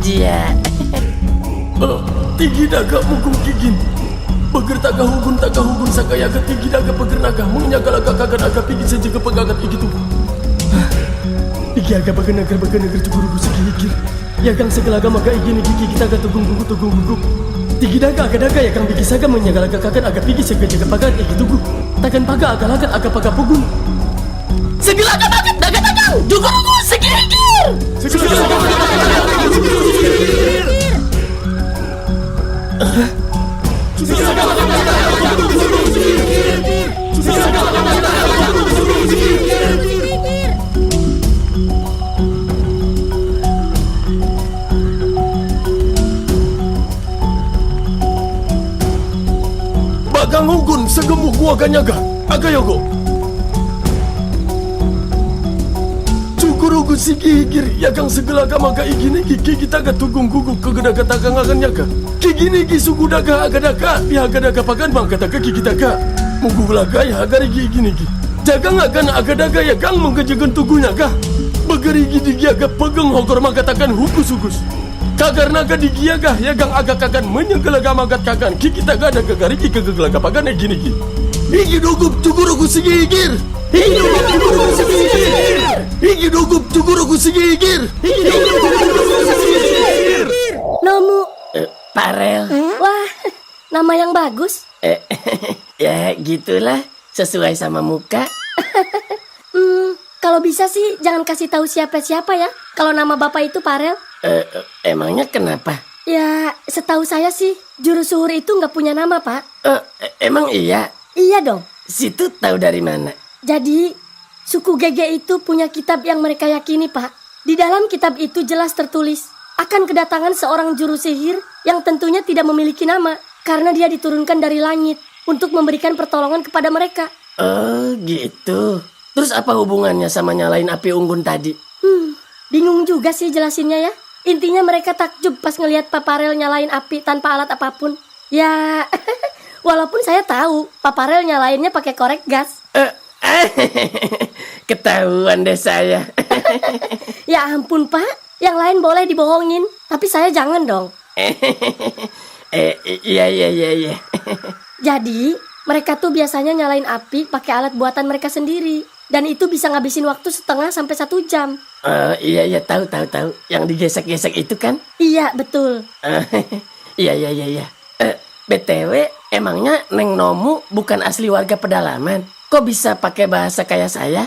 dia. Tinggi daga mukung gigin. Beger taga hugun sakaya ke tinggi daga beger naga. Menyaga laga kagan aga pigi saja ke pegagat iki tubuh. Igi aga beger naga tuguru segi hikir. Ya kang segelaga maga igini gigi kita aga tugung gugu. Tinggi daga aga daga ya kang pigi saga menyaga laga kagan aga pigi saga jaga pagat iki tubuh. Tagan paga aga lagat aga paga pugun. Segelaga bagat daga tagang gugu segi hikir. Bagang hugun segemuk gua ganyaga agayogo. Cukurugu sigi higir yakang segelaga maga igini gigi kita ga tugung gugu kegedaga tagang agan yaga. Kigini gisugu daga agadaga bihagadaga pagan bang kataga gigi daga. Mugu laga ya agari gigi gi. Jagang agan agadaga yakang mengkejagan tugunya ga. Begeri gidi aga pegang hokor magatakan hukus. Kagar naga digiaga yagang aga kagan menyegelaga magat kagan gigi daga daga gari gigi kegelaga pagan gini gi. Igi dugup cukurugu sigi higir. Igi dugup cukurugu sigi higir. Nomu. Parel. Wah, nama yang bagus. Ya gitulah, sesuai sama muka. Kalau bisa sih jangan kasih tahu siapa-siapa ya. Kalau nama bapak itu Parel. Emangnya kenapa? Ya, setahu saya sih jurus suhur itu nggak punya nama, Pak. Emang iya? Iya dong. Situ tahu dari mana? Jadi, suku Gege itu punya kitab yang mereka yakini, Pak. Di dalam kitab itu jelas tertulis akan kedatangan seorang juru sihir yang tentunya tidak memiliki nama karena dia diturunkan dari langit untuk memberikan pertolongan kepada mereka. Oh, gitu. Terus apa hubungannya sama nyalain api unggun tadi? Bingung juga sih jelasinnya ya. Intinya mereka takjub pas ngelihat Pak Parel nyalain api tanpa alat apapun. Ya, walaupun saya tahu Pak Parel nyalainnya pakai korek gas. Ketahuan deh saya. Ya ampun, Pak. Yang lain boleh dibohongin, tapi saya jangan dong. Iya. Jadi, mereka tuh biasanya nyalain api pakai alat buatan mereka sendiri. Dan itu bisa ngabisin waktu setengah sampai 1 jam. Iya, tahu. Yang digesek-gesek itu kan? Iya, betul. Iya. BTW, emangnya Neng Nomu bukan asli warga pedalaman? Kok bisa pakai bahasa kayak saya?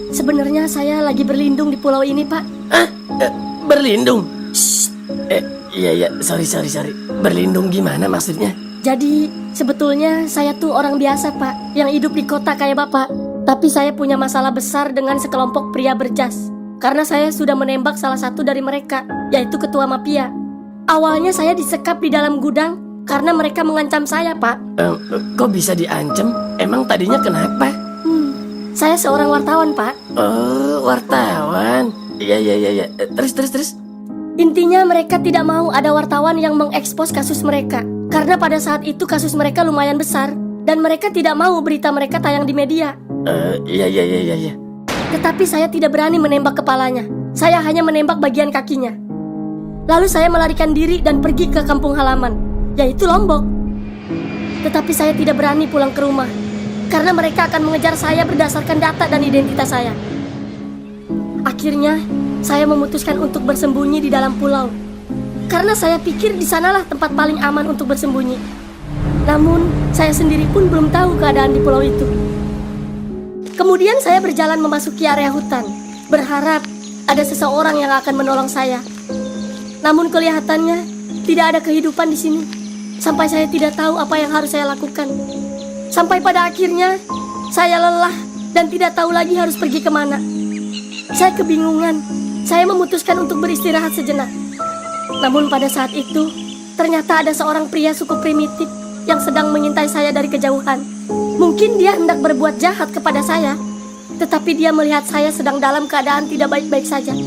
Sebenarnya saya lagi berlindung di pulau ini, Pak. Berlindung? Iya, sorry. Berlindung gimana maksudnya? Jadi, sebetulnya saya tuh orang biasa, Pak, yang hidup di kota kayak Bapak. Tapi saya punya masalah besar dengan sekelompok pria berjas. Karena saya sudah menembak salah satu dari mereka, yaitu ketua mafia. Awalnya saya disekap di dalam gudang karena mereka mengancam saya, Pak. Kok bisa diancam? Emang tadinya kenapa? Saya seorang wartawan, Pak. Oh, wartawan. Iya. Terus. Intinya mereka tidak mau ada wartawan yang mengekspos kasus mereka. Karena pada saat itu kasus mereka lumayan besar. Dan mereka tidak mau berita mereka tayang di media. Iya. Tetapi saya tidak berani menembak kepalanya. Saya hanya menembak bagian kakinya. Lalu saya melarikan diri dan pergi ke kampung halaman, yaitu Lombok. Tetapi saya tidak berani pulang ke rumah. Karena mereka akan mengejar saya berdasarkan data dan identitas saya. Akhirnya, saya memutuskan untuk bersembunyi di dalam pulau. Karena saya pikir di sanalah tempat paling aman untuk bersembunyi. Namun, saya sendiri pun belum tahu keadaan di pulau itu. Kemudian saya berjalan memasuki area hutan, berharap ada seseorang yang akan menolong saya. Namun kelihatannya tidak ada kehidupan di sini. Sampai saya tidak tahu apa yang harus saya lakukan. Sampai pada akhirnya, saya lelah dan tidak tahu lagi harus pergi kemana. Saya kebingungan. Saya memutuskan untuk beristirahat sejenak. Namun pada saat itu, ternyata ada seorang pria suku primitif yang sedang mengintai saya dari kejauhan. Mungkin dia hendak berbuat jahat kepada saya, tetapi dia melihat saya sedang dalam keadaan tidak baik-baik saja.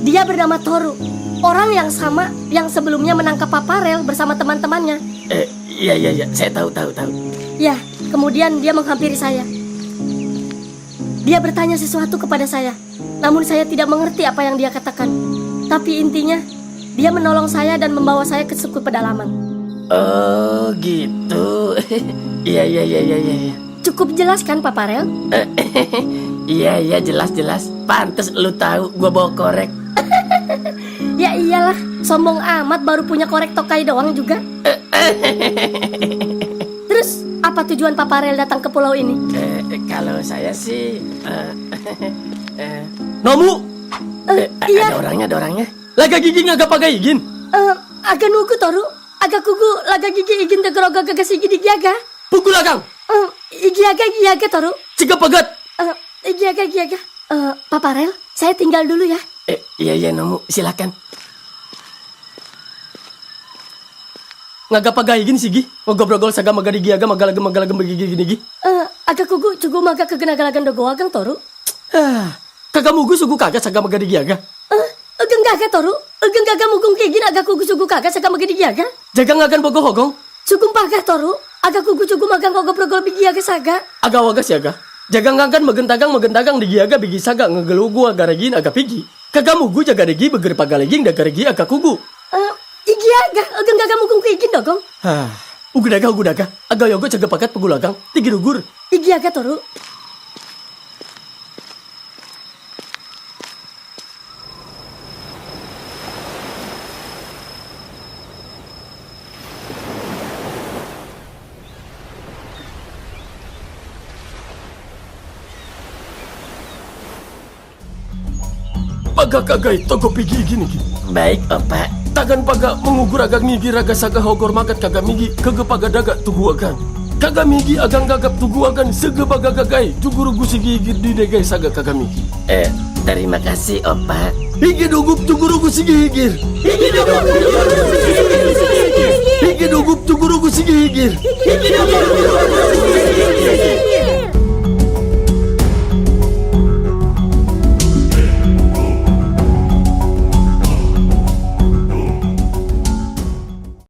Dia bernama Toru, orang yang sama yang sebelumnya menangkap Pak Parel bersama teman-temannya. Iya, saya tahu. Ya, kemudian dia menghampiri saya. Dia bertanya sesuatu kepada saya, namun saya tidak mengerti apa yang dia katakan. Tapi intinya, dia menolong saya dan membawa saya ke suku pedalaman. Oh gitu. Iya. Cukup jelas kan, Pak Parel? Iya jelas. Pantes lu tahu gua bawa korek. Ya iyalah, sombong amat baru punya korek tokai doang juga. Terus, apa tujuan Pak Parel datang ke pulau ini? Kalau saya sih Nomu, Iya, ada orangnya. laga gigi ngagak pakai igin. agak nugu toru, agak kugu, laga gigi igin tegeroga gaga sigi digiaga. Pukul agang, Igiaga toru, cegah pagat. igiaga. Pak Parel, saya tinggal dulu ya. Iya Nomu, silakan. Ngagak pakai igin sigi. Ngogobrogol saga maga digiaga magalagem begigi gini. Agak kugu cugu maga kegenagalagan dogo agang toru. Kagak mugu sugu kagak saga maga digiaga. Ageng gaga toru, ageng gaga mugung kegin agak kugu sugu kagak saga maga digiaga. Jaga ngagan bogo hogong. Sugum pagah toru, agak kugu cugu magang kogo progol bigiaga saga. Agak wagas yaga. Jaga ngagan megentagang digiaga bigi saga ngegelugu agak regin agak pigi. Kagak mugu jaga degi beger pagaleging daga regi agak kugu. Igiaga, ageng gaga mugung kegin dogong. Ugu daga. Agak yogo jaga pakat pegulagang. Tigi dugur. Igiaga toru. Paga kagai toko pigi gini. Baik, Opa. Tagan paga mengugur agak ngigi raga saga hogor magat kagak migi kege paga daga tugu agan. Kagak migi agang gagap tugu agan sege paga gagai juguru gusi gigi di degai saga kagak migi. Terima kasih, Opa. Higi dugup juguru gusi gigir. Higi dugup juguru gusi gigir.